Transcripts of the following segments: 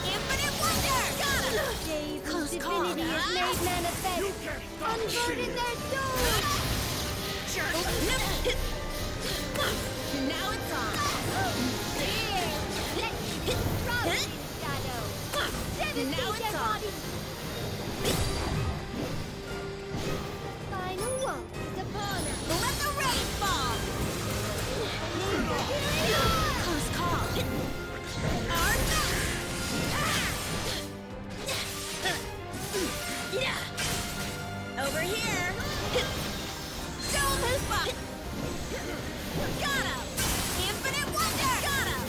Infinite wonder! Got him! Days Close of call. divinity is made manifest. Unburden their souls. Now it's on. Here, let me disrupt this shadow. Devastate Now it's their on. bodies. Final one is upon us. Let the rain fall! Close call. Our best! Over here! Show 'em who's boss! Got him! Infinite wonder! Got him!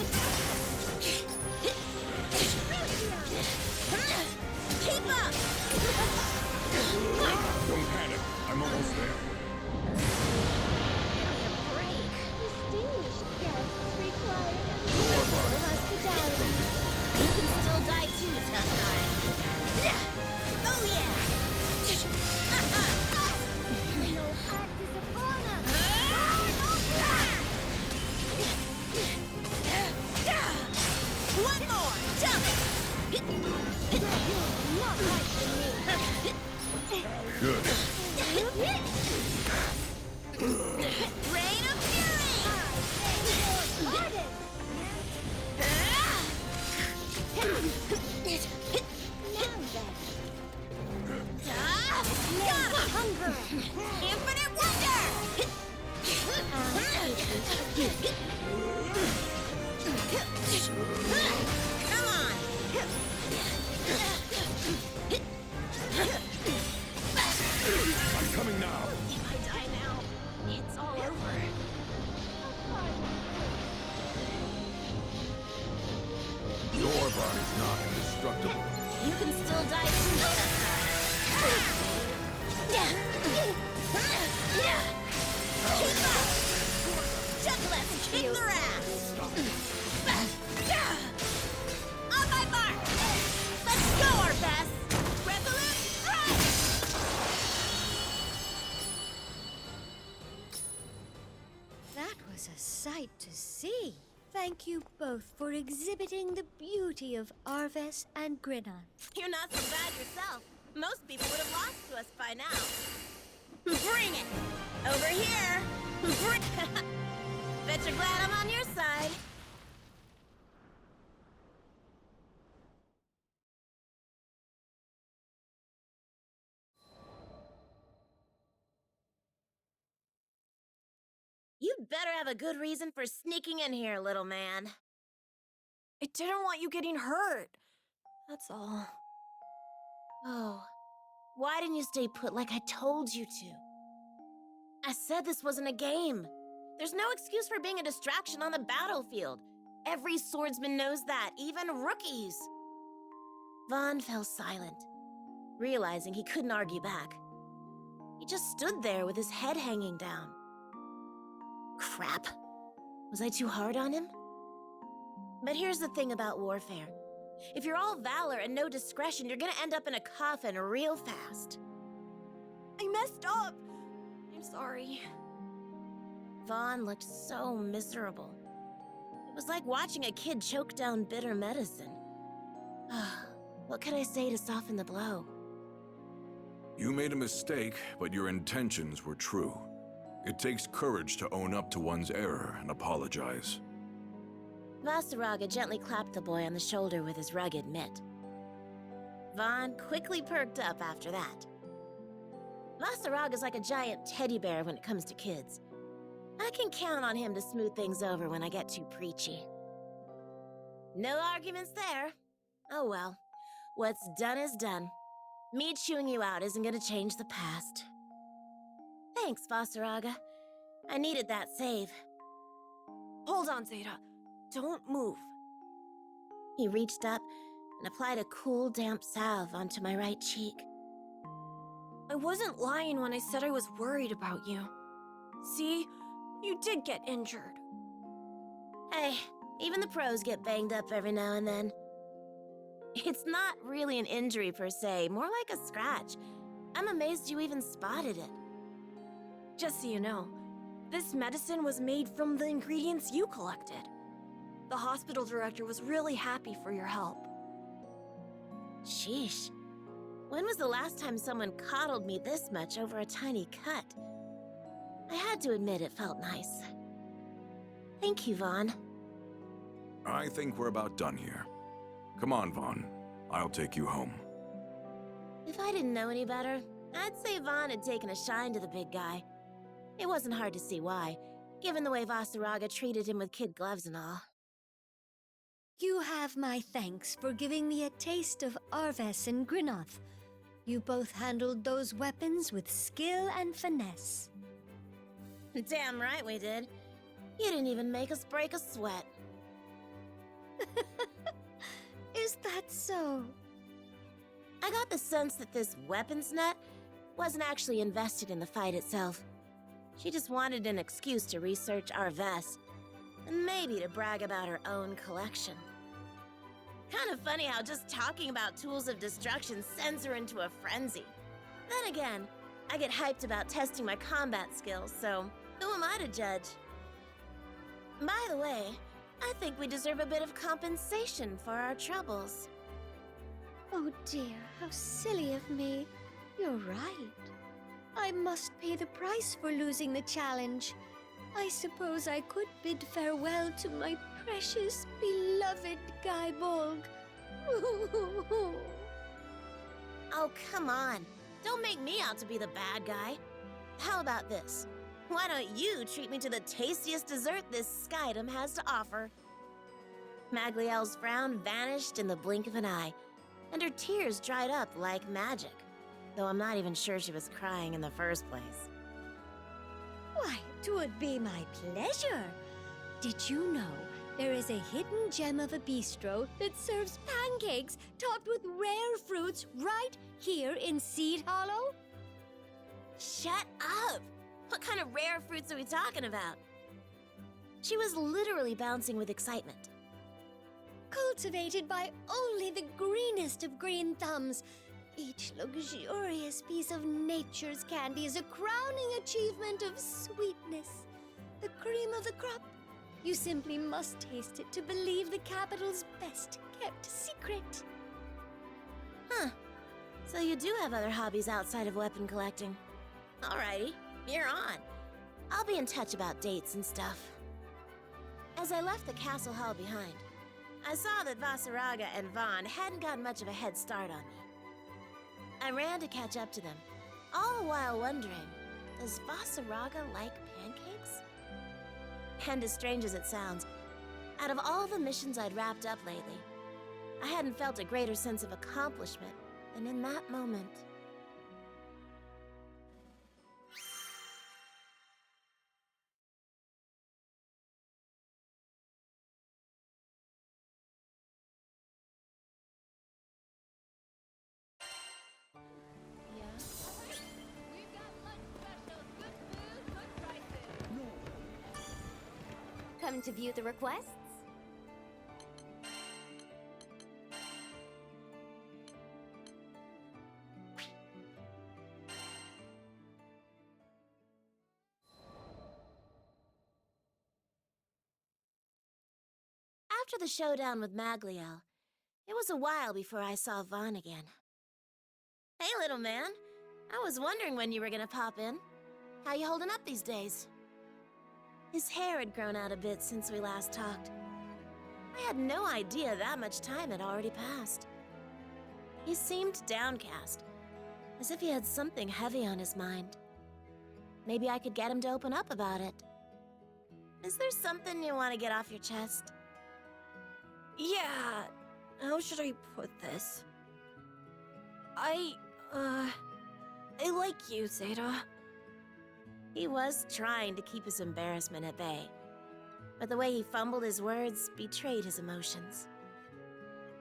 Keep up! Don't panic. I'm almost there. Distinguished guests require unusual hospitality. You can still die too, tough guy. Oh yeah! No act is upon us. One more! Jump it! Not right for me. Good. Rain of fury! Artist. Now then, Got him! hunger. Infinite wonder! Come on! I'm coming now. If I die now, it's all over. Your body's not indestructible. You can still die too, tough guy. Keep up! Chuckle's kick their ass! On my mark! Let's go, our best! Resolute strike! That was a sight to see. Thank you both for exhibiting the beauty of Arves and Grinon. You're not so bad yourself. Most people would have lost to us by now. Bring it! Over here! Bet you're glad I'm on your side. You'd better have a good reason for sneaking in here, little man. I didn't want you getting hurt. That's all. Oh, why didn't you stay put like I told you to? I said this wasn't a game. There's no excuse for being a distraction on the battlefield. Every swordsman knows that, even rookies. Vaughn fell silent, realizing he couldn't argue back. He just stood there with his head hanging down. Crap. Was I too hard on him? But here's the thing about warfare. If you're all valor and no discretion, you're gonna end up in a coffin real fast. I messed up. I'm sorry. Vaughn looked so miserable. It was like watching a kid choke down bitter medicine. What could I say to soften the blow? You made a mistake, but your intentions were true. It takes courage to own up to one's error and apologize. Vasaraga gently clapped the boy on the shoulder with his rugged mitt. Vaughn quickly perked up after that. Vasaraga's like a giant teddy bear when it comes to kids. I can count on him to smooth things over when I get too preachy. No arguments there. Oh well, what's done is done. Me chewing you out isn't gonna change the past. Thanks, Vasaraga. I needed that save. Hold on, Zeta. Don't move. He reached up and applied a cool, damp salve onto my right cheek. I wasn't lying when I said I was worried about you. See? You did get injured. Hey, even the pros get banged up every now and then. It's not really an injury per se, more like a scratch. I'm amazed you even spotted it. Just so you know, this medicine was made from the ingredients you collected. The hospital director was really happy for your help. Sheesh. When was the last time someone coddled me this much over a tiny cut? I had to admit it felt nice. Thank you, Vaughn. I think we're about done here. Come on, Vaughn. I'll take you home. If I didn't know any better, I'd say Vaughn had taken a shine to the big guy. It wasn't hard to see why, given the way Vasaraga treated him with kid gloves and all. You have my thanks for giving me a taste of Arves and Grinoth. You both handled those weapons with skill and finesse. Damn right we did. You didn't even make us break a sweat. Is that so? I got the sense that this weapons nut wasn't actually invested in the fight itself. She just wanted an excuse to research Arves, and maybe to brag about her own collection. Kind of funny how just talking about tools of destruction sends her into a frenzy. Then again, I get hyped about testing my combat skills, so who am I to judge? By the way, I think we deserve a bit of compensation for our troubles. Oh dear, how silly of me. You're right. I must pay the price for losing the challenge. I suppose I could bid farewell to my precious, beloved Gaibolg. Oh, come on. Don't make me out to be the bad guy. How about this? Why don't you treat me to the tastiest dessert this Skydom has to offer? Magliel's frown vanished in the blink of an eye, and her tears dried up like magic, though I'm not even sure she was crying in the first place. Why, 'twould be my pleasure. Did you know there is a hidden gem of a bistro that serves pancakes topped with rare fruits right here in Seed Hollow? Shut up! What kind of rare fruits are we talking about? She was literally bouncing with excitement. Cultivated by only the greenest of green thumbs. Each luxurious piece of nature's candy is a crowning achievement of sweetness. The cream of the crop. You simply must taste it to believe the capital's best kept secret. Huh. So you do have other hobbies outside of weapon collecting. Alrighty, you're on. I'll be in touch about dates and stuff. As I left the castle hall behind, I saw that Vasaraga and Vaughn hadn't gotten much of a head start on me. I ran to catch up to them, all the while wondering, does Vasaraga like pancakes? And as strange as it sounds, out of all the missions I'd wrapped up lately, I hadn't felt a greater sense of accomplishment than in that moment. Come to view the requests? After the showdown with Magliel, it was a while before I saw Vaughn again. Hey, little man. I was wondering when you were gonna pop in. How you holding up these days? His hair had grown out a bit since we last talked. I had no idea that much time had already passed. He seemed downcast, as if he had something heavy on his mind. Maybe I could get him to open up about it. Is there something you want to get off your chest? Yeah, how should I put this? I like you, Zeta. He was trying to keep his embarrassment at bay, but the way he fumbled his words betrayed his emotions.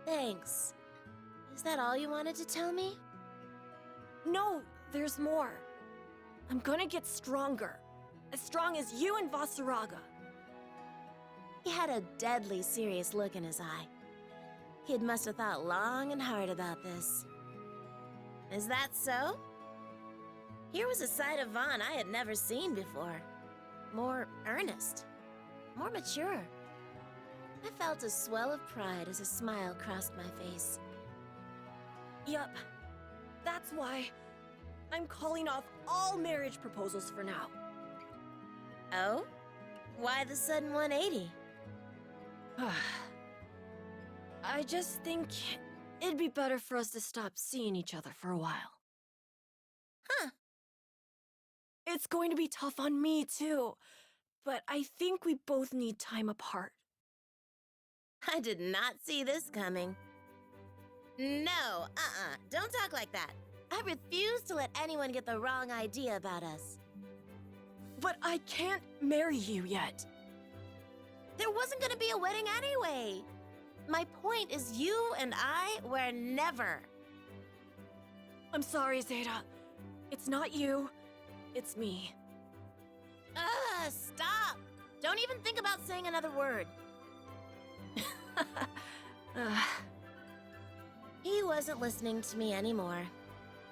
Thanks. Is that all you wanted to tell me? No, there's more. I'm gonna get stronger. As strong as you and Vasaraga. He had a deadly serious look in his eye. He must have thought long and hard about this. Is that so? Here was a side of Vaughn I had never seen before. More earnest. More mature. I felt a swell of pride as a smile crossed my face. Yup. That's why I'm calling off all marriage proposals for now. Oh? Why the sudden 180? I just think it'd be better for us to stop seeing each other for a while. Huh. It's going to be tough on me, too. But I think we both need time apart. I did not see this coming. No, don't talk like that. I refuse to let anyone get the wrong idea about us. But I can't marry you yet. There wasn't gonna be a wedding anyway. My point is you and I were never. I'm sorry, Zeta. It's not you. It's me. Stop! Don't even think about saying another word. He wasn't listening to me anymore.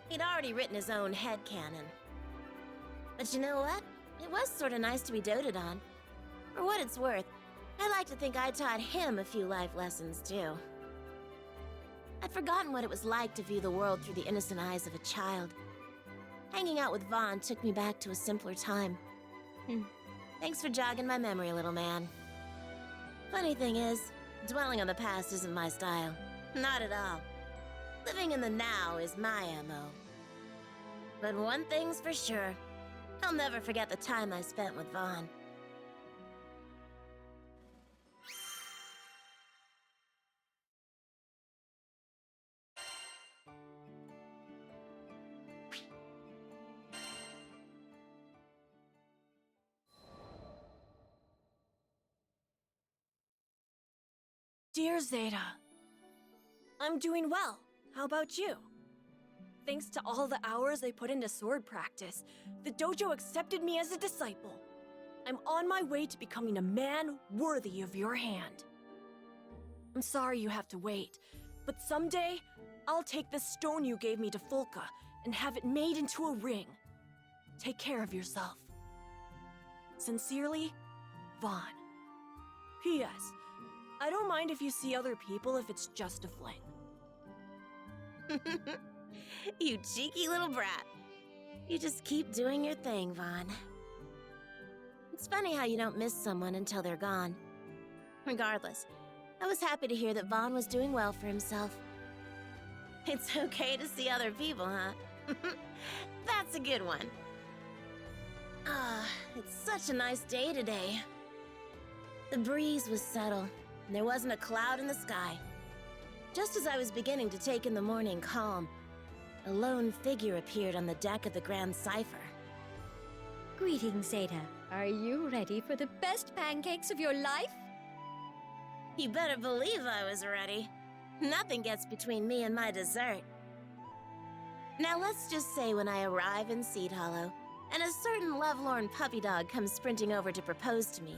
He'd already written his own headcanon. But you know what? It was sorta nice to be doted on. For what it's worth, I like to think I taught him a few life lessons, too. I'd forgotten what it was like to view the world through the innocent eyes of a child. Hanging out with Vaughn took me back to a simpler time. Thanks for jogging my memory, little man. Funny thing is, dwelling on the past isn't my style. Not at all. Living in the now is my MO. But one thing's for sure. I'll never forget the time I spent with Vaughn. Dear Zeta, I'm doing well. How about you? Thanks to all the hours I put into sword practice, the dojo accepted me as a disciple. I'm on my way to becoming a man worthy of your hand. I'm sorry you have to wait, but someday, I'll take the stone you gave me to Fulka and have it made into a ring. Take care of yourself. Sincerely, Vaughn. P.S. I don't mind if you see other people if it's just a fling. You cheeky little brat. You just keep doing your thing, Vaughn. It's funny how you don't miss someone until they're gone. Regardless, I was happy to hear that Vaughn was doing well for himself. It's okay to see other people, huh? That's a good one. It's such a nice day today. The breeze was subtle, and there wasn't a cloud in the sky. Just as I was beginning to take in the morning calm, a lone figure appeared on the deck of the Grand Cipher. Greetings, Zeta. Are you ready for the best pancakes of your life? You better believe I was ready. Nothing gets between me and my dessert. Now let's just say when I arrive in Seed Hollow, and a certain lovelorn puppy dog comes sprinting over to propose to me,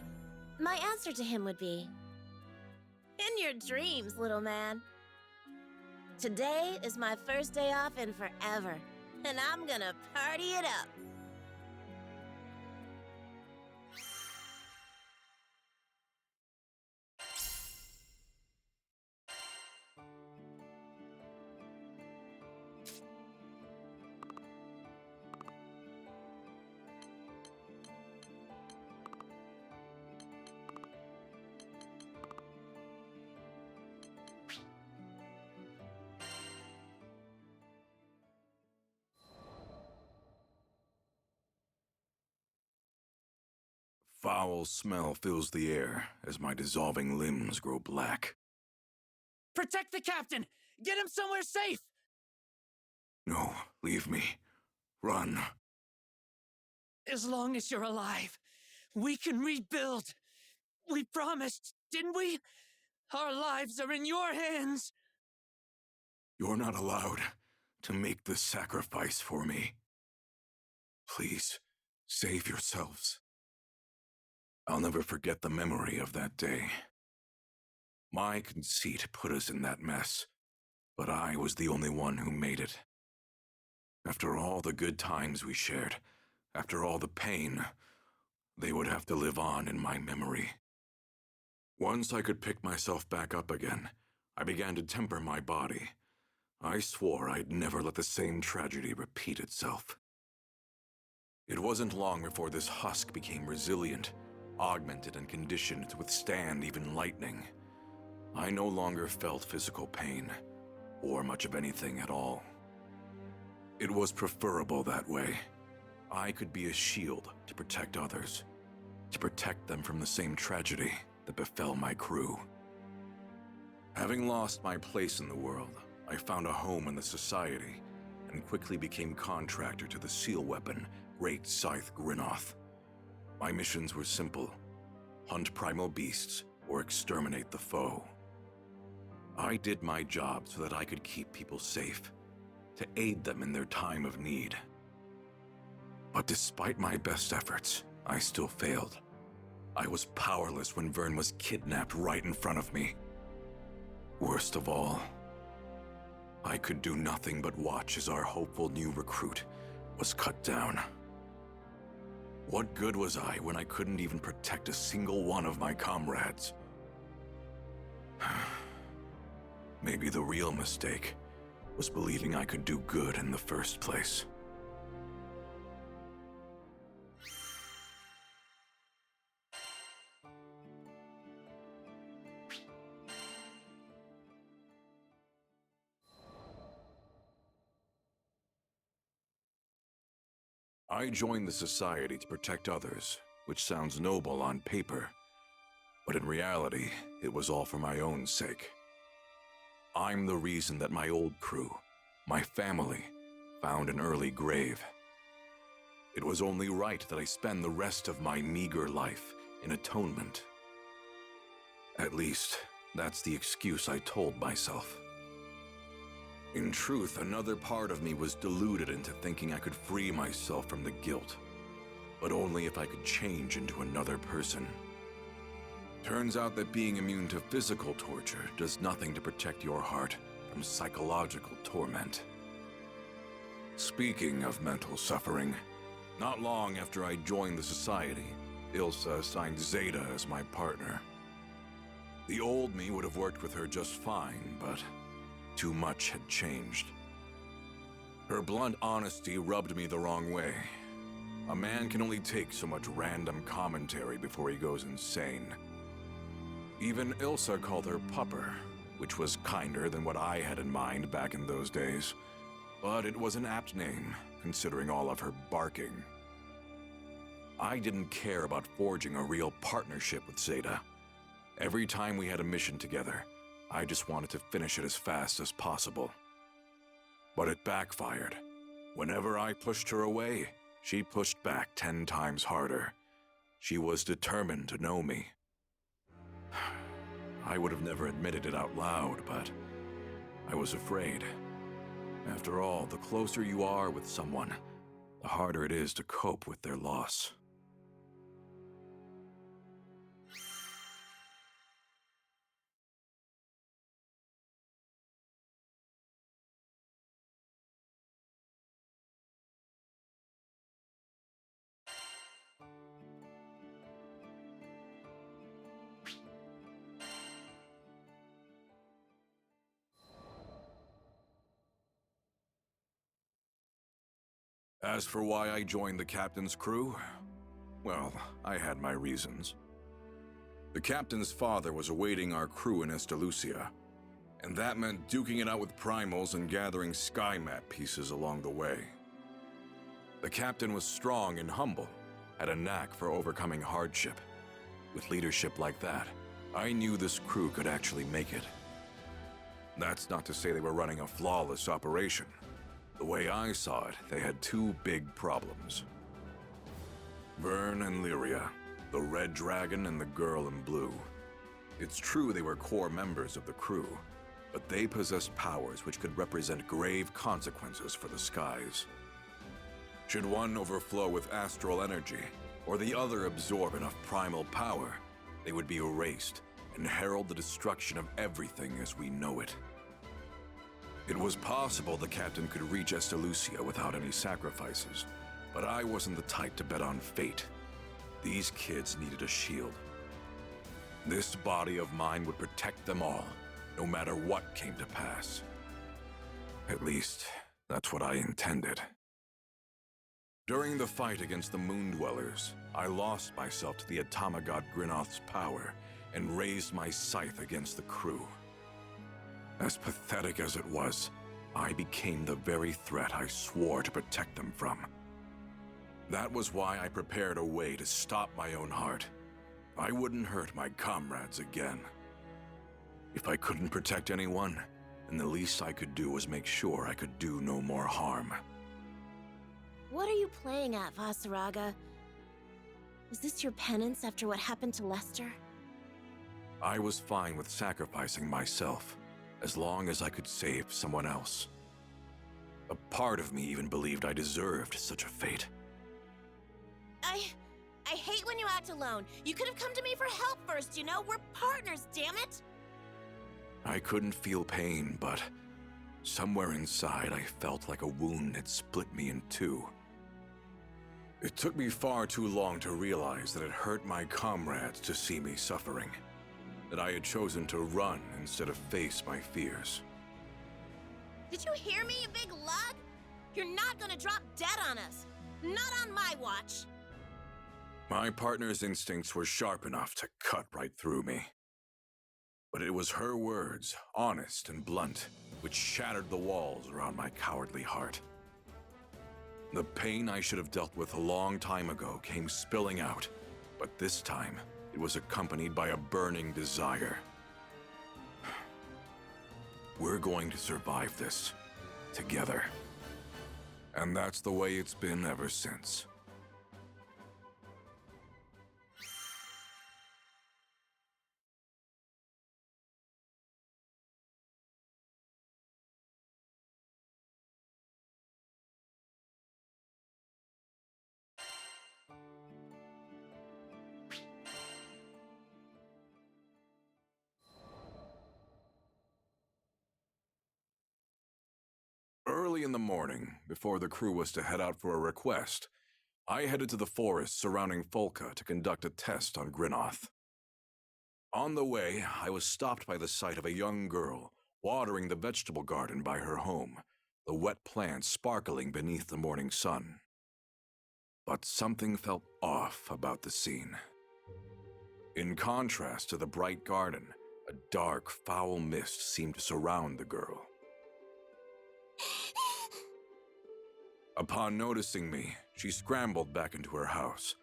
my answer to him would be, "In your dreams, little man." Today is my first day off in forever, and I'm gonna party it up. Foul smell fills the air as my dissolving limbs grow black. Protect the captain! Get him somewhere safe! No, leave me. Run. As long as you're alive, we can rebuild. We promised, didn't we? Our lives are in your hands. You're not allowed to make the sacrifice for me. Please, save yourselves. I'll never forget the memory of that day. My conceit put us in that mess, but I was the only one who made it. After all the good times we shared, after all the pain, they would have to live on in my memory. Once I could pick myself back up again, I began to temper my body. I swore I'd never let the same tragedy repeat itself. It wasn't long before this husk became resilient, augmented and conditioned to withstand even lightning. I no longer felt physical pain, or much of anything at all. It was preferable that way. I could be a shield to protect others, to protect them from the same tragedy that befell my crew. Having lost my place in the world, I found a home in the society and quickly became contractor to the seal weapon, Great Scythe Grynoth. My missions were simple: hunt primal beasts or exterminate the foe. I did my job so that I could keep people safe, to aid them in their time of need. But despite my best efforts, I still failed. I was powerless when Vern was kidnapped right in front of me. Worst of all, I could do nothing but watch as our hopeful new recruit was cut down. What good was I when I couldn't even protect a single one of my comrades? Maybe the real mistake was believing I could do good in the first place. I joined the society to protect others, which sounds noble on paper, but in reality, it was all for my own sake. I'm the reason that my old crew, my family, found an early grave. It was only right that I spend the rest of my meager life in atonement. At least, that's the excuse I told myself. In truth, another part of me was deluded into thinking I could free myself from the guilt, but only if I could change into another person. Turns out that being immune to physical torture does nothing to protect your heart from psychological torment. Speaking of mental suffering, not long after I joined the society, Ilsa assigned Zeta as my partner. The old me would have worked with her just fine, but too much had changed. Her blunt honesty rubbed me the wrong way. A man can only take so much random commentary before he goes insane. Even Ilsa called her Pupper, which was kinder than what I had in mind back in those days. But it was an apt name, considering all of her barking. I didn't care about forging a real partnership with Zeta. Every time we had a mission together, I just wanted to finish it as fast as possible. But it backfired. Whenever I pushed her away, she pushed back 10 times harder. She was determined to know me. I would have never admitted it out loud, but I was afraid. After all, the closer you are with someone, the harder it is to cope with their loss. As for why I joined the captain's crew, well, I had my reasons. The captain's father was awaiting our crew in Estalucia, and that meant duking it out with primals and gathering sky map pieces along the way. The captain was strong and humble, had a knack for overcoming hardship. With leadership like that, I knew this crew could actually make it. That's not to say they were running a flawless operation. The way I saw it, they had two big problems. Vern and Lyria, the Red Dragon and the Girl in Blue. It's true they were core members of the crew, but they possessed powers which could represent grave consequences for the skies. Should one overflow with astral energy, or the other absorb enough primal power, they would be erased and herald the destruction of everything as we know it. It was possible the captain could reach Estalucia without any sacrifices, but I wasn't the type to bet on fate. These kids needed a shield. This body of mine would protect them all, no matter what came to pass. At least, that's what I intended. During the fight against the Moon Dwellers, I lost myself to the Automagod Grinoth's power and raised my scythe against the crew. As pathetic as it was, I became the very threat I swore to protect them from. That was why I prepared a way to stop my own heart. I wouldn't hurt my comrades again. If I couldn't protect anyone, then the least I could do was make sure I could do no more harm. What are you playing at, Vasaraga? Is this your penance after what happened to Lester? I was fine with sacrificing myself, as long as I could save someone else. A part of me even believed I deserved such a fate. I hate when you act alone. You could have come to me for help first, you know? We're partners, damn it! I couldn't feel pain, but somewhere inside I felt like a wound had split me in two. It took me far too long to realize that it hurt my comrades to see me suffering, that I had chosen to run instead of face my fears. Did you hear me, you big lug? You're not gonna drop dead on us. Not on my watch. My partner's instincts were sharp enough to cut right through me. But it was her words, honest and blunt, which shattered the walls around my cowardly heart. The pain I should have dealt with a long time ago came spilling out, but this time it was accompanied by a burning desire. We're going to survive this, together. And that's the way it's been ever since. Early in the morning, before the crew was to head out for a request, I headed to the forest surrounding Folca to conduct a test on Grinoth. On the way, I was stopped by the sight of a young girl watering the vegetable garden by her home, the wet plants sparkling beneath the morning sun. But something felt off about the scene. In contrast to the bright garden, a dark, foul mist seemed to surround the girl. Upon noticing me, she scrambled back into her house.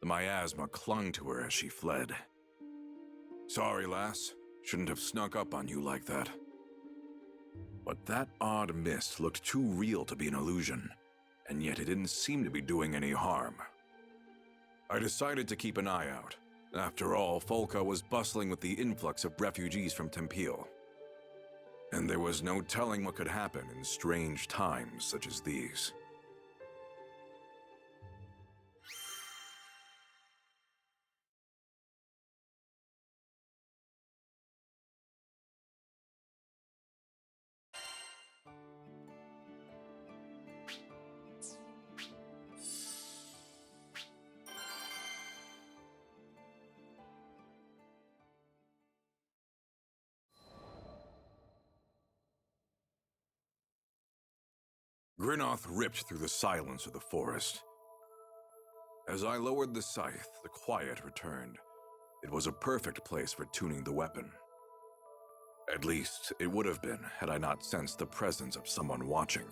The miasma clung to her as she fled. Sorry, lass. Shouldn't have snuck up on you like that. But that odd mist looked too real to be an illusion, and yet it didn't seem to be doing any harm. I decided to keep an eye out. After all, Folca was bustling with the influx of refugees from Tempeal. And there was no telling what could happen in strange times such as these. Grinoth ripped through the silence of the forest. As I lowered the scythe, the quiet returned. It was a perfect place for tuning the weapon. At least, it would have been had I not sensed the presence of someone watching.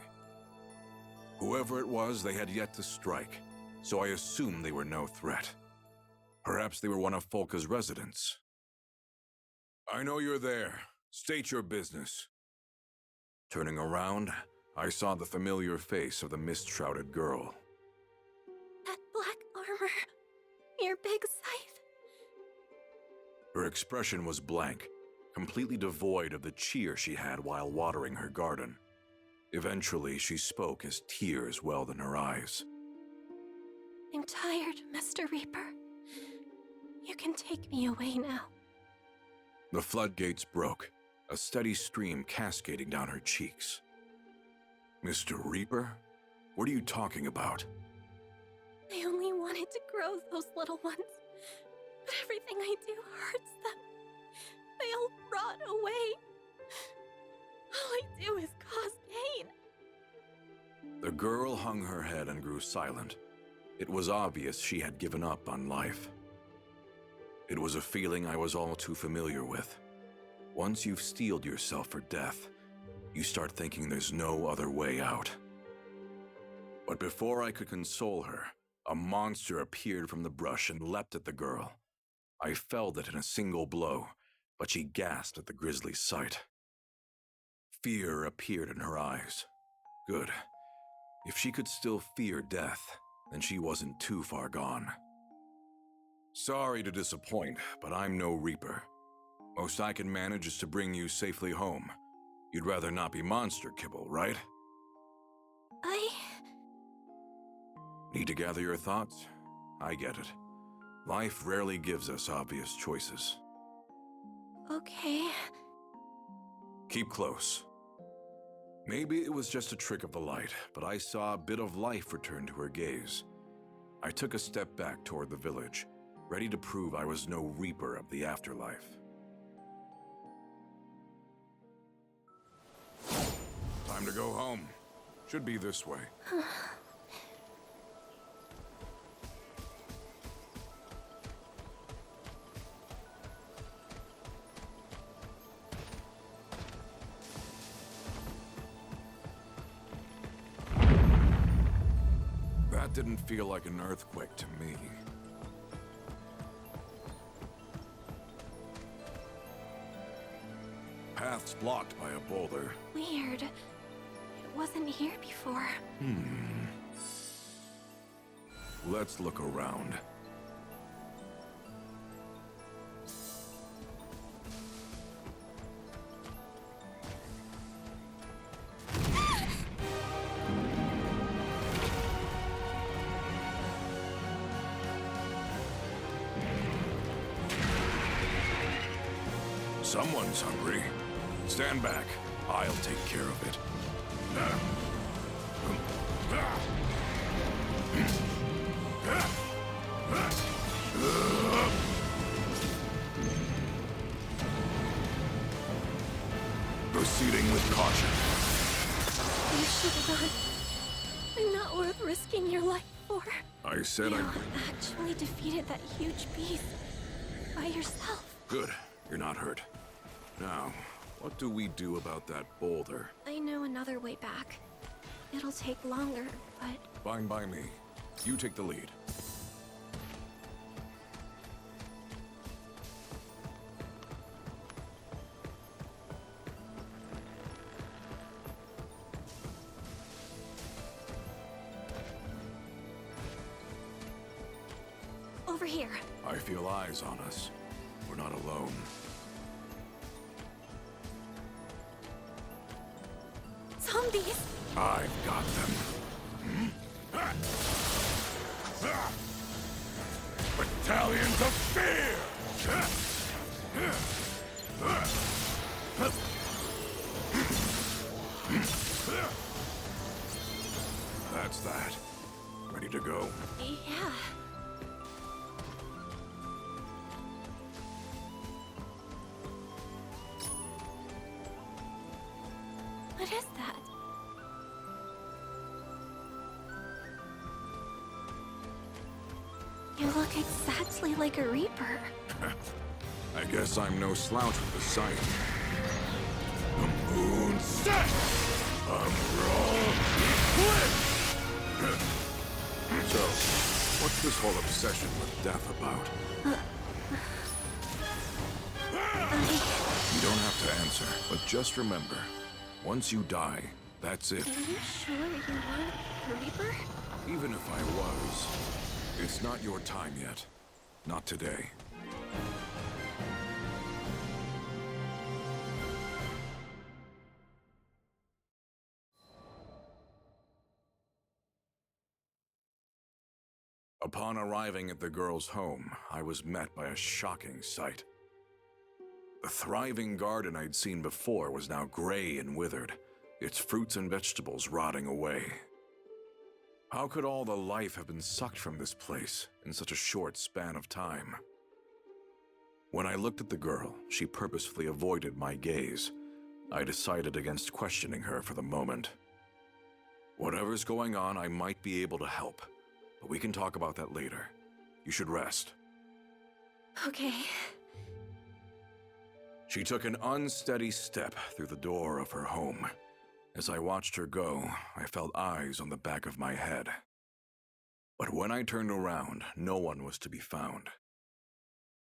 Whoever it was, they had yet to strike, so I assumed they were no threat. Perhaps they were one of Folca's residents. I know you're there. State your business. Turning around, I saw the familiar face of the mist-shrouded girl. That black armor. Your big scythe. Her expression was blank, completely devoid of the cheer she had while watering her garden. Eventually, she spoke as tears welled in her eyes. I'm tired, Mr. Reaper. You can take me away now. The floodgates broke, a steady stream cascading down her cheeks. Mr. Reaper? What are you talking about? I only wanted to grow those little ones. but everything I do hurts them. They all rot away. All I do is cause pain. The girl hung her head and grew silent. It was obvious she had given up on life. It was a feeling I was all too familiar with. Once you've steeled yourself for death, you start thinking there's no other way out. But before I could console her, a monster appeared from the brush and leapt at the girl. I felled it in a single blow, but she gasped at the grisly sight. Fear appeared in her eyes. Good. If she could still fear death, then she wasn't too far gone. Sorry to disappoint, but I'm no Reaper. Most I can manage is to bring you safely home. You'd rather not be monster kibble, right? Need to gather your thoughts? I get it. Life rarely gives us obvious choices. Okay. Keep close. Maybe it was just a trick of the light, but I saw a bit of life return to her gaze. I took a step back toward the village, ready to prove I was no Reaper of the afterlife. Time to go home. Should be this way. That didn't feel like an earthquake to me. Path's blocked by a boulder. Weird. It wasn't here before. Let's look around. Someone's hungry. Stand back. I'll take care of it. Proceeding with caution. You should run. I'm not worth risking your life for. I said You I... actually defeated that huge beast by yourself. Good. You're not hurt. Now, what do we do about that boulder? I know another way back. It'll take longer, but Fine by me. You take the lead. over here. I feel eyes on us. We're not alone. Zombies! I've got them. Battalions of fear! That's that. Ready to go. Yeah. What is that? You look exactly like a Reaper. I guess I'm no slouch with the sight. The moon set! Roll eclipse! So, what's this whole obsession with death about? You don't have to answer, but just remember, once you die, that's it. Are you sure you weren't a Reaper? Even if I was, it's not your time yet. Not today. Upon arriving at the girl's home, I was met by a shocking sight. The thriving garden I'd seen before was now gray and withered, its fruits and vegetables rotting away. How could all the life have been sucked from this place in such a short span of time? When I looked at the girl, she purposefully avoided my gaze. I decided against questioning her for the moment. Whatever's going on, I might be able to help, but we can talk about that later. You should rest. Okay. She took an unsteady step through the door of her home. As I watched her go, I felt eyes on the back of my head. But when I turned around, no one was to be found.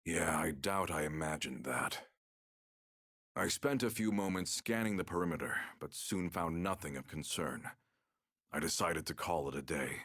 Yeah, I doubt I imagined that. I spent a few moments scanning the perimeter, but soon found nothing of concern. I decided to call it a day.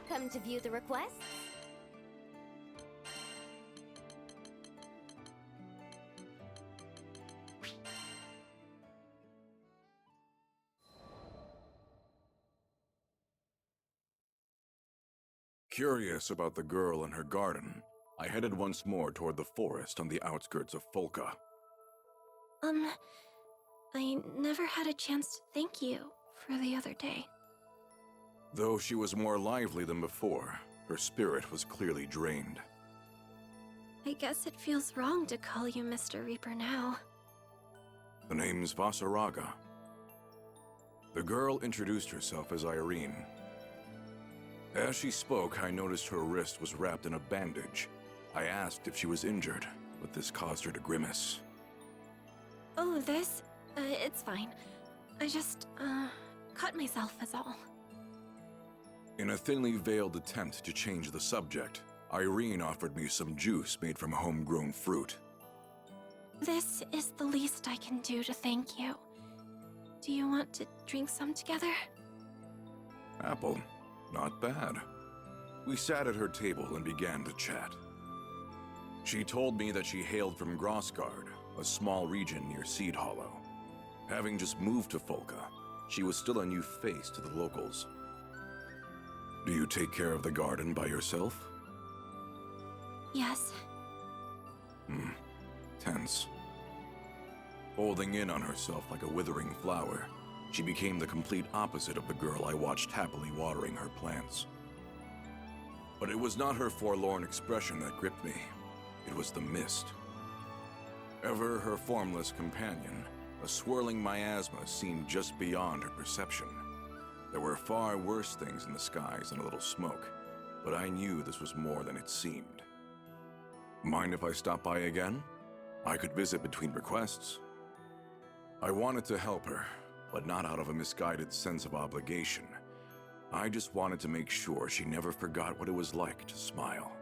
Come to view the requests? Curious about the girl and her garden, I headed once more toward the forest on the outskirts of Folka. I never had a chance to thank you for the other day. Though she was more lively than before, her spirit was clearly drained. I guess it feels wrong to call you Mr. Reaper now. The name's Vasaraga. The girl introduced herself as Irene. As she spoke, I noticed her wrist was wrapped in a bandage. I asked if she was injured, but this caused her to grimace. Oh, this? It's fine. I just, cut myself is all. In a thinly veiled attempt to change the subject, Irene offered me some juice made from homegrown fruit. This is the least I can do to thank you. Do you want to drink some together? Apple. Not bad. We sat at her table and began to chat. She told me that she hailed from Grossgard, a small region near Seed Hollow. Having just moved to Folka, she was still a new face to the locals. Do you take care of the garden by yourself? Yes. Tense. Holding in on herself like a withering flower, she became the complete opposite of the girl I watched happily watering her plants. But it was not her forlorn expression that gripped me. It was the mist. Ever her formless companion, a swirling miasma seemed just beyond her perception. There were far worse things in the skies than a little smoke, but I knew this was more than it seemed. Mind if I stop by again? I could visit between requests. I wanted to help her, but not out of a misguided sense of obligation. I just wanted to make sure she never forgot what it was like to smile.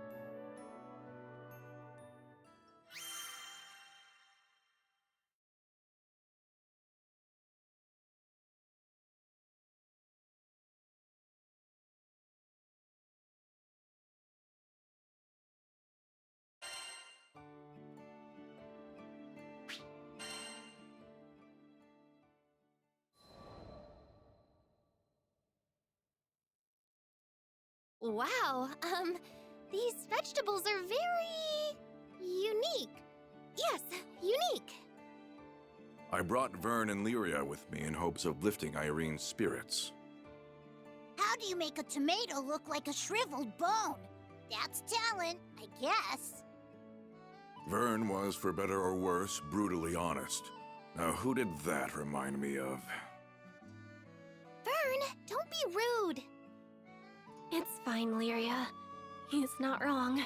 Wow, these vegetables are very unique. Yes, unique. I brought Vern and Lyria with me in hopes of lifting Irene's spirits. How do you make a tomato look like a shriveled bone? That's talent, I guess. Vern was, for better or worse, brutally honest. Now, who did that remind me of? Vern, don't be rude. It's fine, Lyria. He's not wrong.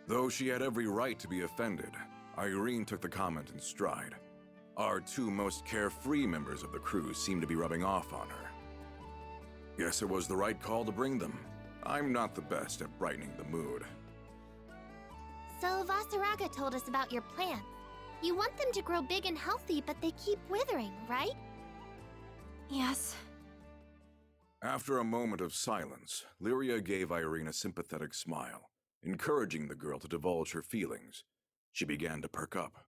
Though she had every right to be offended, Irene took the comment in stride. Our two most carefree members of the crew seemed to be rubbing off on her. Guess it was the right call to bring them. I'm not the best at brightening the mood. So Vasaraga told us about your plants. You want them to grow big and healthy, but they keep withering, right? Yes. After a moment of silence, Lyria gave Irene a sympathetic smile, encouraging the girl to divulge her feelings. She began to perk up.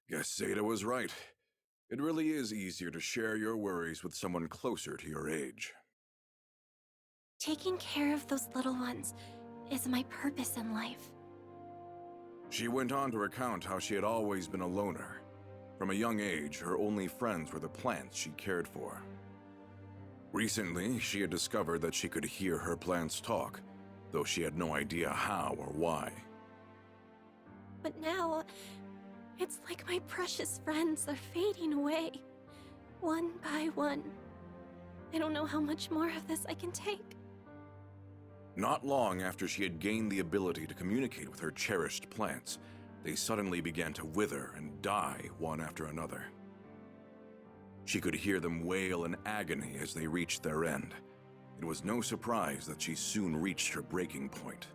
Guess Zeta was right. It really is easier to share your worries with someone closer to your age. Taking care of those little ones is my purpose in life. She went on to recount how she had always been a loner. From a young age, her only friends were the plants she cared for. Recently, she had discovered that she could hear her plants talk, though she had no idea how or why. But now, it's like my precious friends are fading away, one by one. I don't know how much more of this I can take. Not long after she had gained the ability to communicate with her cherished plants, they suddenly began to wither and die one after another. She could hear them wail in agony as they reached their end. It was no surprise that she soon reached her breaking point.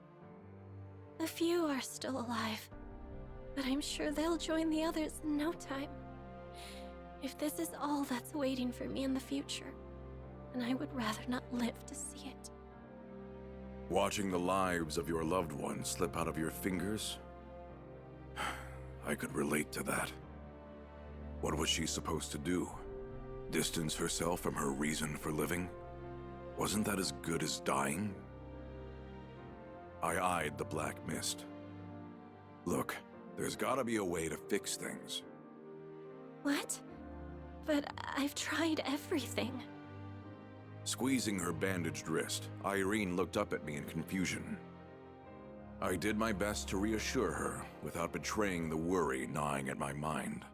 A few are still alive, but I'm sure they'll join the others in no time. If this is all that's waiting for me in the future, then I would rather not live to see it. Watching the lives of your loved ones slip out of your fingers? I could relate to that. What was she supposed to do? Distance herself from her reason for living? Wasn't that as good as dying? I eyed the black mist. Look, there's gotta be a way to fix things. What? But I've tried everything. Squeezing her bandaged wrist, Irene looked up at me in confusion. I did my best to reassure her without betraying the worry gnawing at my mind.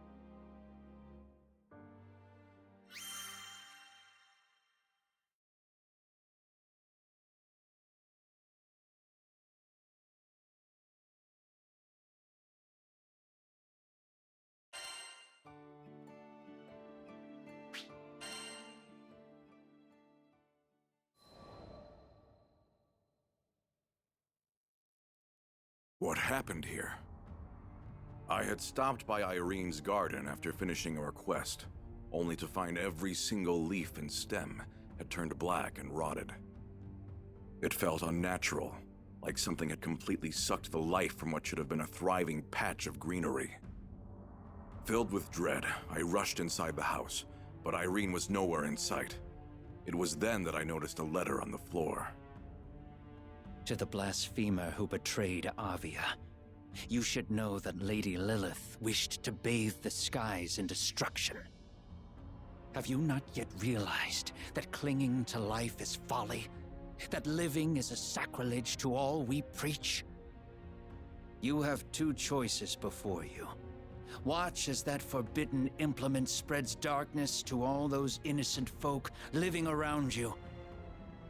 What happened here? I had stopped by Irene's garden after finishing a request, only to find every single leaf and stem had turned black and rotted. It felt unnatural, like something had completely sucked the life from what should have been a thriving patch of greenery. Filled with dread, I rushed inside the house, but Irene was nowhere in sight. It was then that I noticed a letter on the floor. To the blasphemer who betrayed Avia, you should know that Lady Lilith wished to bathe the skies in destruction. Have you not yet realized that clinging to life is folly? That living is a sacrilege to all we preach? You have two choices before you. Watch as that forbidden implement spreads darkness to all those innocent folk living around you,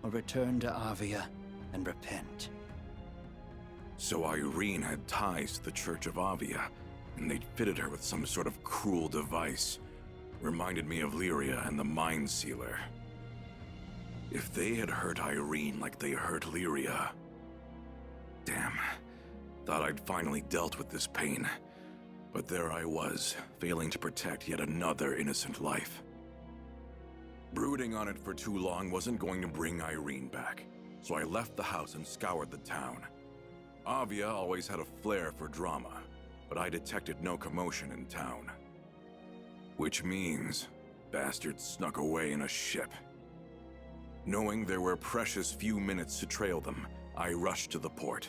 or return to Avia and repent. So Irene had ties to the Church of Avia, and they'd fitted her with some sort of cruel device. Reminded me of Lyria and the Mind Sealer. If they had hurt Irene like they hurt Lyria... Damn. Thought I'd finally dealt with this pain. But there I was, failing to protect yet another innocent life. Brooding on it for too long wasn't going to bring Irene back, so I left the house and scoured the town. Avia always had a flair for drama, but I detected no commotion in town. Which means, bastards snuck away in a ship. Knowing there were precious few minutes to trail them, I rushed to the port.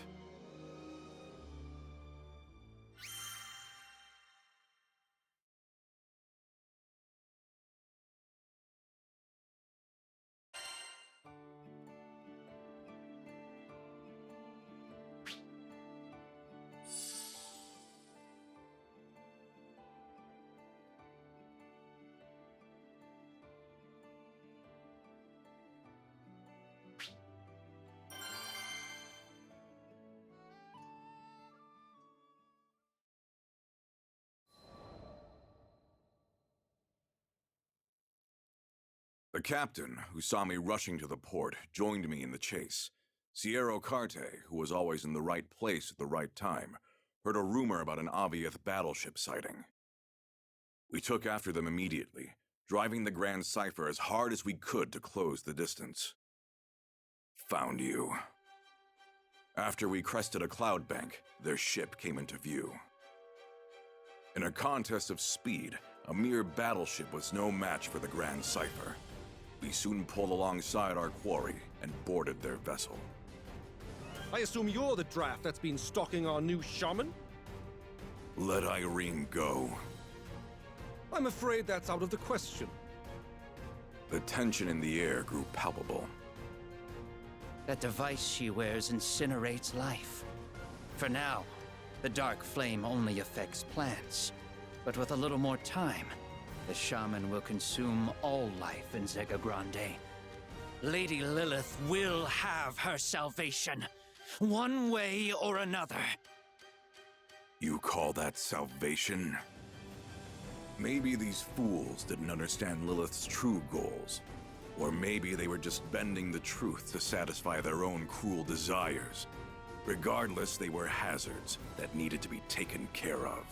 The captain, who saw me rushing to the port, joined me in the chase. Sierra Carte, who was always in the right place at the right time, heard a rumor about an Aviath battleship sighting. We took after them immediately, driving the Grand Cipher as hard as we could to close the distance. Found you. After we crested a cloud bank, their ship came into view. In a contest of speed, A mere battleship was no match for the Grand Cipher. We soon pulled alongside our quarry and boarded their vessel. I assume you're the draft that's been stalking our new shaman? Let Irene go. I'm afraid that's out of the question. The tension in the air grew palpable. That device she wears incinerates life. For now, the dark flame only affects plants. But with a little more time, the shaman will consume all life in Zega Grande. Lady Lilith will have her salvation, one way or another. You call that salvation? Maybe these fools didn't understand Lilith's true goals. Or maybe they were just bending the truth to satisfy their own cruel desires. Regardless, they were hazards that needed to be taken care of.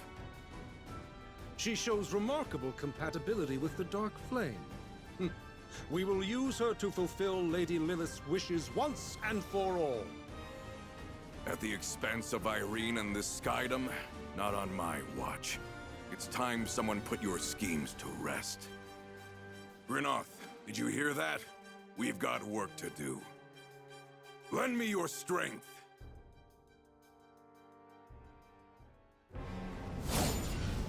She shows remarkable compatibility with the Dark Flame. We will use her to fulfill Lady Lilith's wishes once and for all. At the expense of Irene and this skydom? Not on my watch. It's time someone put your schemes to rest. Grinoth, did you hear that? We've got work to do. Lend me your strength.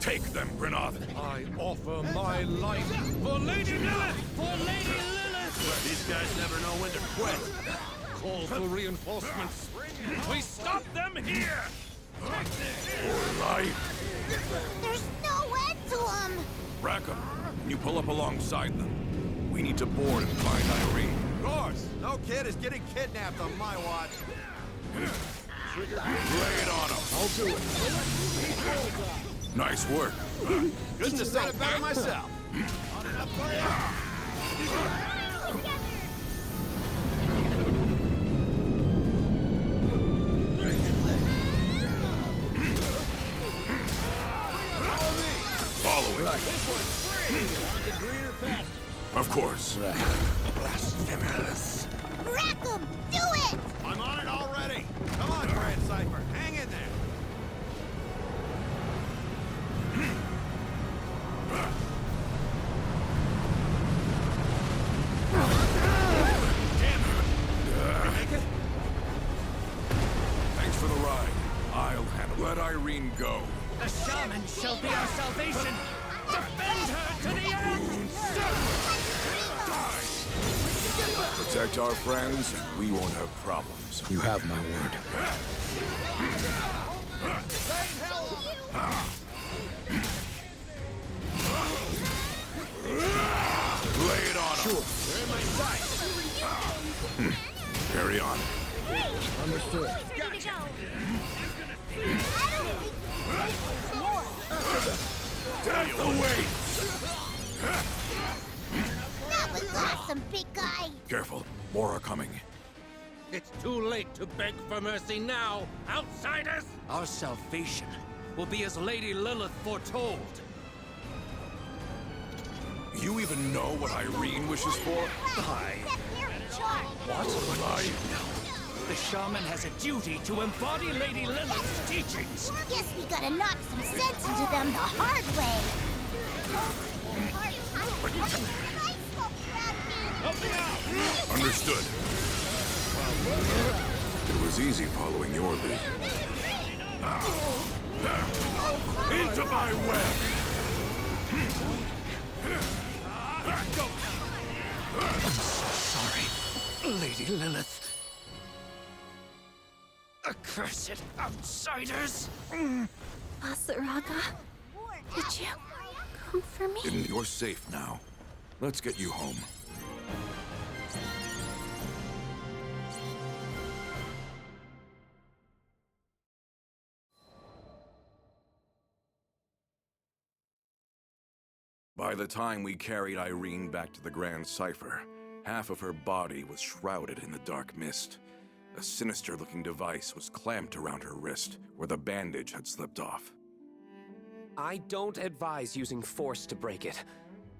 Take them, Grinoth! I offer my life for Lady Lilith! For Lady Lilith! These guys never know when to quit. Call for reinforcements. We stop them here! For life! There's no end to them! Rackham, can you pull up alongside them? We need to board and find Irene. Of course! No kid is getting kidnapped on my watch. Lay it on them. I'll do it. Nice work. Couldn't have said it better myself. Follow it. Of course. Blasphemous. Rackham, do it! I'm on it already. Come on, Grand Cipher. Hang in there. Thanks for the ride. I'll handle. Let Irene go. The shaman shall be our salvation! Defend her to the end! Protect our friends, and we won't have problems. You have my word. Lay it on them. They're in my sight. Carry on. Understood. Ready to go. Death awaits! That was awesome, big guy! Careful, more are coming. It's too late to beg for mercy now, outsiders! Our salvation will be as Lady Lilith foretold. You even know what Irene wishes for? You're in charge! The shaman has a duty to embody Lady Lilith's teachings. Guess we gotta knock some sense into them the hard way! Understood. It was easy following your lead. Into my web! Sorry, Lady Lilith. Accursed outsiders! Asaraga, did you come for me? You're safe now. Let's get you home. By the time we carried Irene back to the Grand Cipher, half of her body was shrouded in the dark mist. A sinister-looking device was clamped around her wrist, where the bandage had slipped off. I don't advise using force to break it.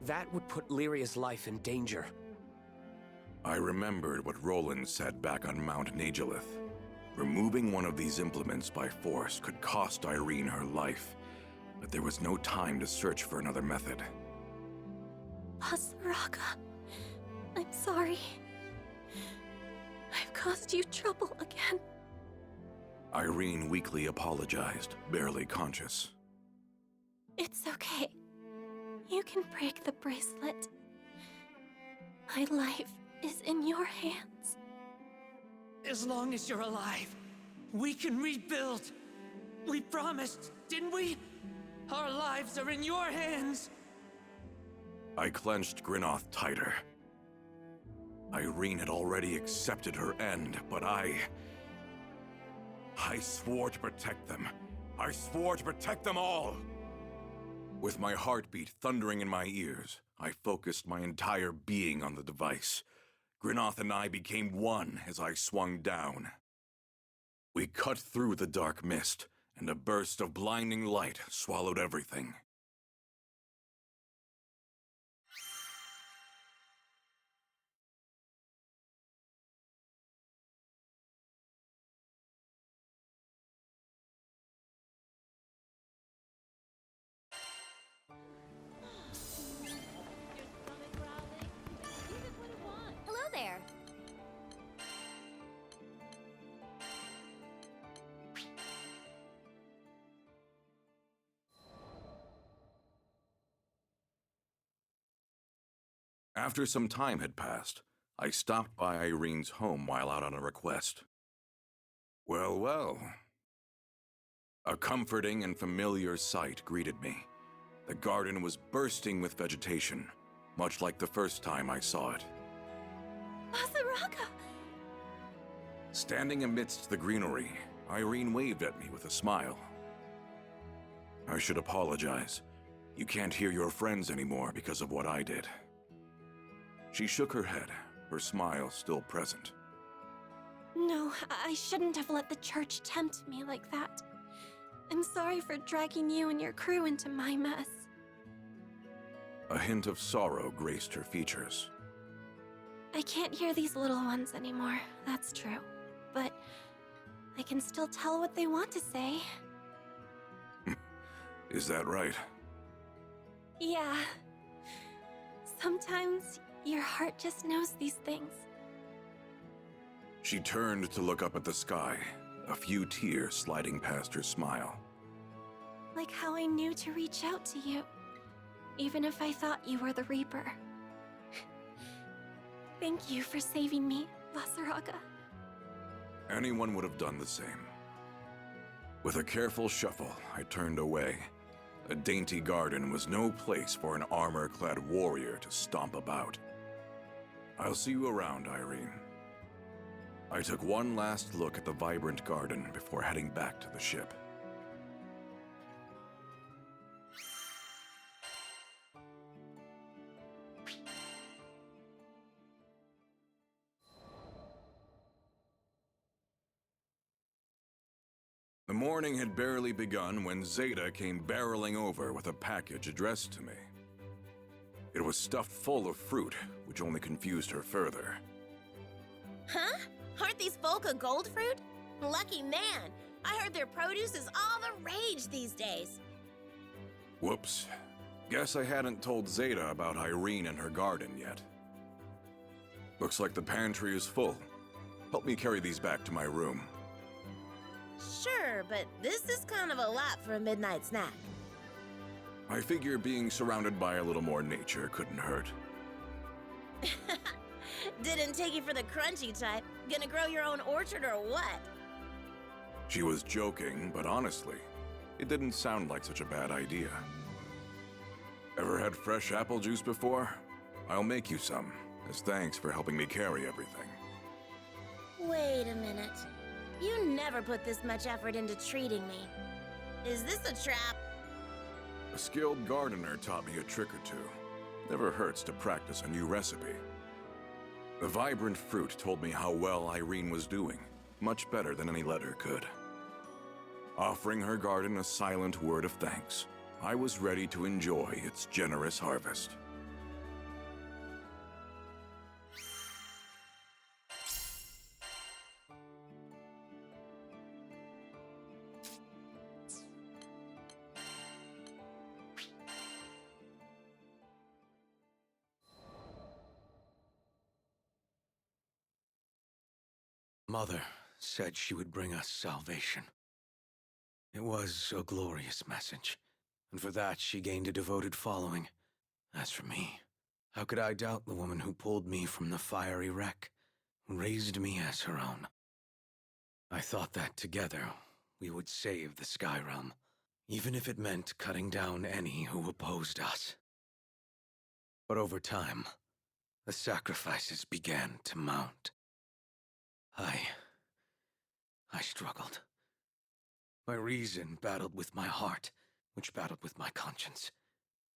That would put Lyria's life in danger. I remembered what Roland said back on Mount Nagilith. Removing one of these implements by force could cost Irene her life. but there was no time to search for another method. Basaraka, I'm sorry. I've caused you trouble again. Irene weakly apologized, barely conscious. It's okay. You can break the bracelet. My life is in your hands. As long as you're alive, we can rebuild. We promised, didn't we? Our lives are in your hands. I clenched Grinoth tighter. Irene had already accepted her end, but I swore to protect them. I swore to protect them all! With my heartbeat thundering in my ears, I focused my entire being on the device. Grinoth and I became one as I swung down. We cut through the dark mist, and a burst of blinding light swallowed everything. Hello there. After some time had passed, I stopped by Irene's home while out on a request. Well, well. A comforting and familiar sight greeted me. The garden was bursting with vegetation, much like the first time I saw it. Basaraka! Standing amidst the greenery, Irene waved at me with a smile. I should apologize. You can't hear your friends anymore because of what I did. She shook her head, her smile still present. No, I shouldn't have let the church tempt me like that. I'm sorry for dragging you and your crew into my mess. A hint of sorrow graced her features. I can't hear these little ones anymore, that's true. But I can still tell what they want to say. Is that right? Yeah. Sometimes your heart just knows these things. She turned to look up at the sky, a few tears sliding past her smile. Like how I knew to reach out to you, even if I thought you were the Reaper. Thank you for saving me, Basaraka. Anyone would have done the same. With a careful shuffle, I turned away. A dainty garden was no place for an armor-clad warrior to stomp about. I'll see you around, Irene. I took one last look at the vibrant garden before heading back to the ship. The morning had barely begun when Zeta came barreling over with a package addressed to me. It was stuffed full of fruit, which only confused her further. Huh? Aren't these folk a gold fruit? Lucky man! I heard their produce is all the rage these days. Whoops. Guess I hadn't told Zeta about Irene and her garden yet. Looks like the pantry is full. Help me carry these back to my room. Sure, but this is kind of a lot for a midnight snack. I figure being surrounded by a little more nature couldn't hurt. Didn't take you for the crunchy type. Gonna grow your own orchard or what? She was joking, but honestly, it didn't sound like such a bad idea. Ever had fresh apple juice before? I'll make you some, as thanks for helping me carry everything. Wait a minute. You never put this much effort into treating me. Is this a trap? A skilled gardener taught me a trick or two. Never hurts to practice a new recipe. The vibrant fruit told me how well Irene was doing, much better than any letter could. Offering her garden a silent word of thanks, I was ready to enjoy its generous harvest. Mother said she would bring us salvation. It was a glorious message, and for that she gained a devoted following. As for me, how could I doubt the woman who pulled me from the fiery wreck, who raised me as her own? I thought that together we would save the Sky Realm, even if it meant cutting down any who opposed us. But over time, the sacrifices began to mount. I struggled. My reason battled with my heart, which battled with my conscience.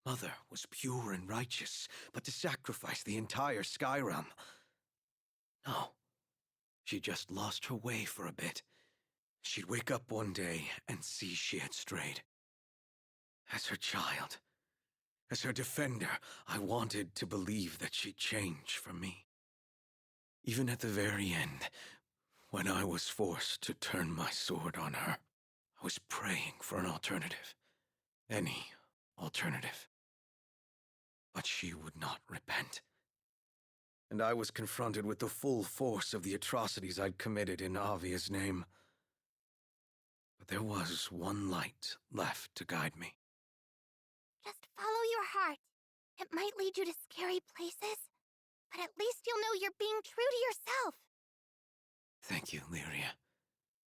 Mother was pure and righteous, but to sacrifice the entire Sky Realm... No. She just lost her way for a bit. She'd wake up one day and see she had strayed. As her child, as her defender, I wanted to believe that she'd change for me. Even at the very end, when I was forced to turn my sword on her, I was praying for an alternative. Any alternative. But she would not repent. And I was confronted with the full force of the atrocities I'd committed in Avia's name. But there was one light left to guide me. Just follow your heart. It might lead you to scary places, but at least you'll know you're being true to yourself. Thank you, Lyria.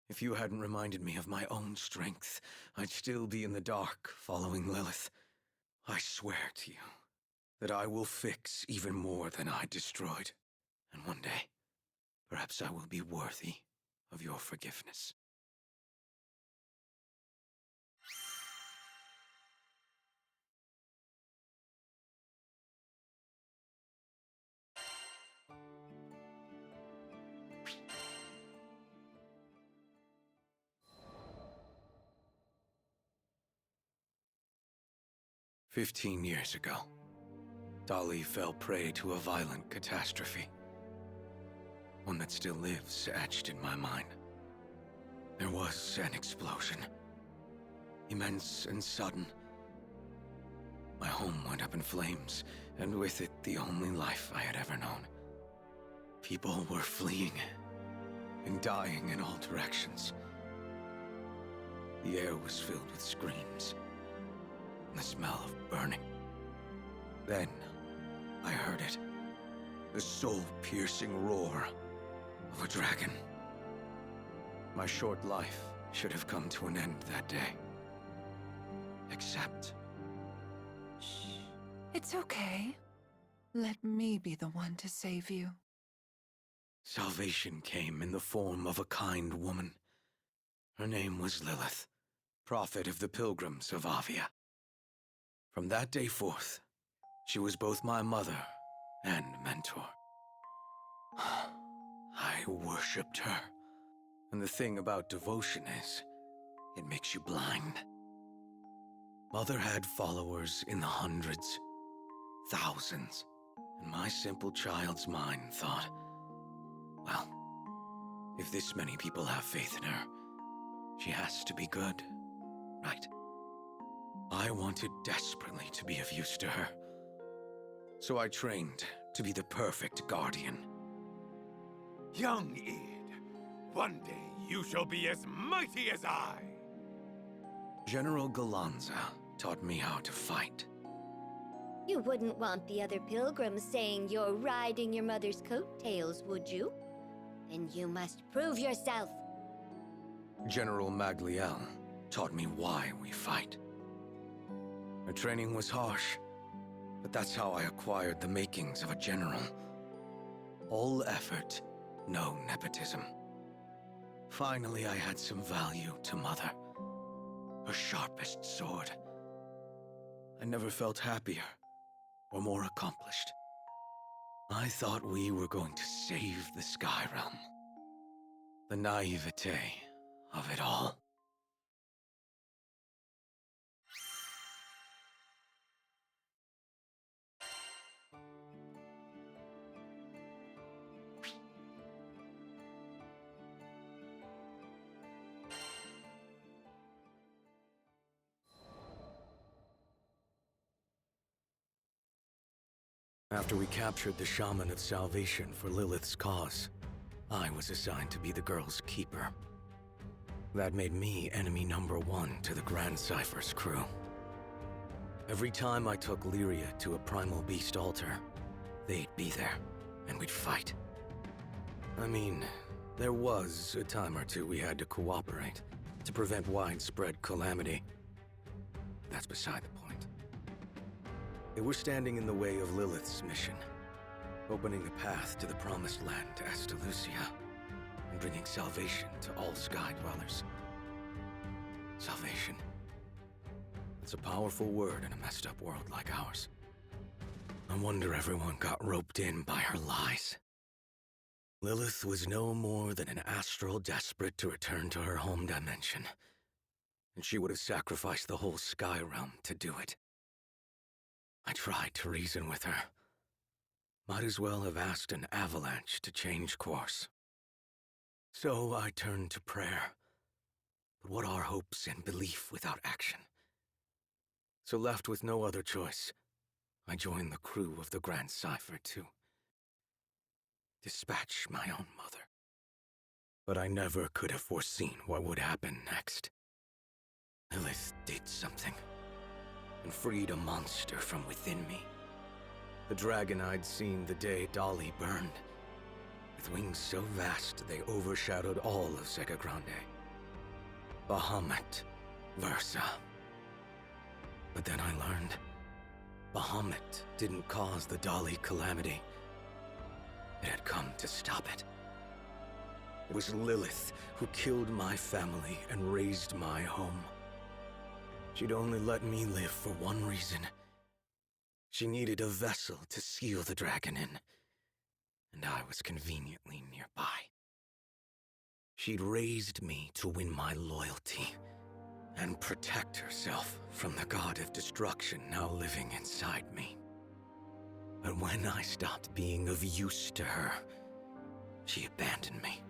If you hadn't reminded me of my own strength, I'd still be in the dark following Lilith. I swear to you that I will fix even more than I destroyed. And one day, perhaps I will be worthy of your forgiveness. "15 years ago, Dolly fell prey to a violent catastrophe. One that still lives etched in my mind. There was an explosion. Immense and sudden. My home went up in flames, and with it the only life I had ever known. People were fleeing and dying in all directions. The air was filled with screams, and the smell of burning. Then, I heard it. The soul-piercing roar of a dragon. My short life should have come to an end that day. Except... Shh. It's okay. Let me be the one to save you. salvation came in the form of a kind woman. Her name was Lilith, prophet of the pilgrims of Avia. From that day forth, she was both my mother and mentor. I worshipped her. And the thing about devotion is, it makes you blind. Mother had followers in the hundreds, thousands, and my simple child's mind thought, well, if this many people have faith in her, she has to be good, right? I wanted desperately to be of use to her. So I trained to be the perfect guardian. Young Id, one day you shall be as mighty as I. General Galanza taught me how to fight. You wouldn't want the other pilgrims saying you're riding your mother's coattails, would you? Then you must prove yourself. General Magliel taught me why we fight. Her training was harsh, but that's how I acquired the makings of a general. All effort, no nepotism. Finally, I had some value to Mother. Her sharpest sword. I never felt happier or more accomplished. I thought we were going to save the Sky Realm. The naivete of it all. After we captured the Shaman of Salvation for Lilith's cause, I was assigned to be the girl's keeper. That made me enemy number one to the Grand Cypher's crew. Every time I took Lyria to a primal beast altar, they'd be there, and we'd fight. I mean, there was a time or two we had to cooperate to prevent widespread calamity. That's beside the point. They were standing in the way of Lilith's mission, opening a path to the Promised Land to Astalucia, and bringing salvation to all Sky Dwellers. Salvation. It's a powerful word in a messed up world like ours. I wonder everyone got roped in by her lies. Lilith was no more than an astral desperate to return to her home dimension, and she would have sacrificed the whole Sky Realm to do it. I tried to reason with her. Might as well have asked an avalanche to change course. So I turned to prayer. But what are hopes and belief without action? So left with no other choice, I joined the crew of the Grand Cypher to dispatch my own mother. But I never could have foreseen what would happen next. Lilith did something, and freed a monster from within me. The dragon I'd seen the day Dolly burned, with wings so vast they overshadowed all of Sega Grande. Bahamut Versa. But then I learned, Bahamut didn't cause the Dolly calamity. It had come to stop it. It was Lilith who killed my family and razed my home. She'd only let me live for one reason. She needed a vessel to seal the dragon in, and I was conveniently nearby. She'd raised me to win my loyalty and protect herself from the god of destruction now living inside me. But when I stopped being of use to her, she abandoned me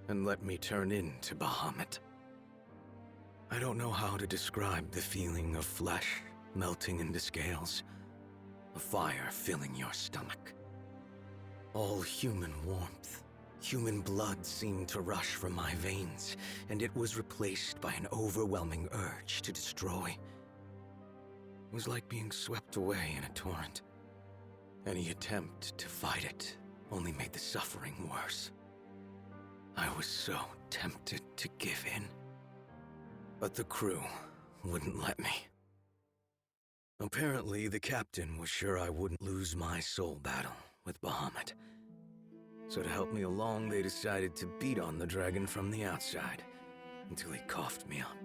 and let me turn into Bahamut. I don't know how to describe the feeling of flesh melting into scales, a fire filling your stomach. All human warmth, human blood seemed to rush from my veins, and it was replaced by an overwhelming urge to destroy. It was like being swept away in a torrent. Any attempt to fight it only made the suffering worse. I was so tempted to give in. But the crew wouldn't let me. Apparently, the captain was sure I wouldn't lose my soul battle with Bahamut. So to help me along, they decided to beat on the dragon from the outside until he coughed me up.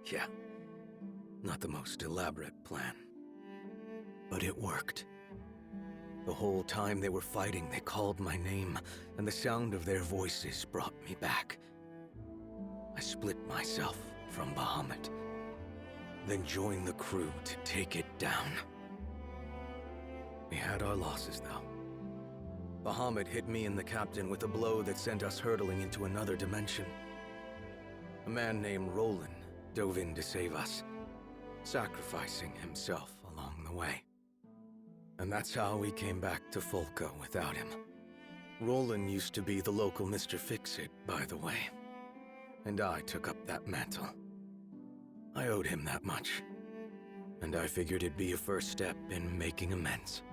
Yeah, not the most elaborate plan. But it worked. The whole time they were fighting, they called my name, and the sound of their voices brought me back. I split myself from Bahamut, then joined the crew to take it down. We had our losses, though. Bahamut hit me and the captain with a blow that sent us hurtling into another dimension. A man named Roland dove in to save us, sacrificing himself along the way. And that's how we came back to Folka without him. Roland used to be the local Mr. Fix-It, by the way. And I took up that mantle. I owed him that much. And I figured it'd be a first step in making amends.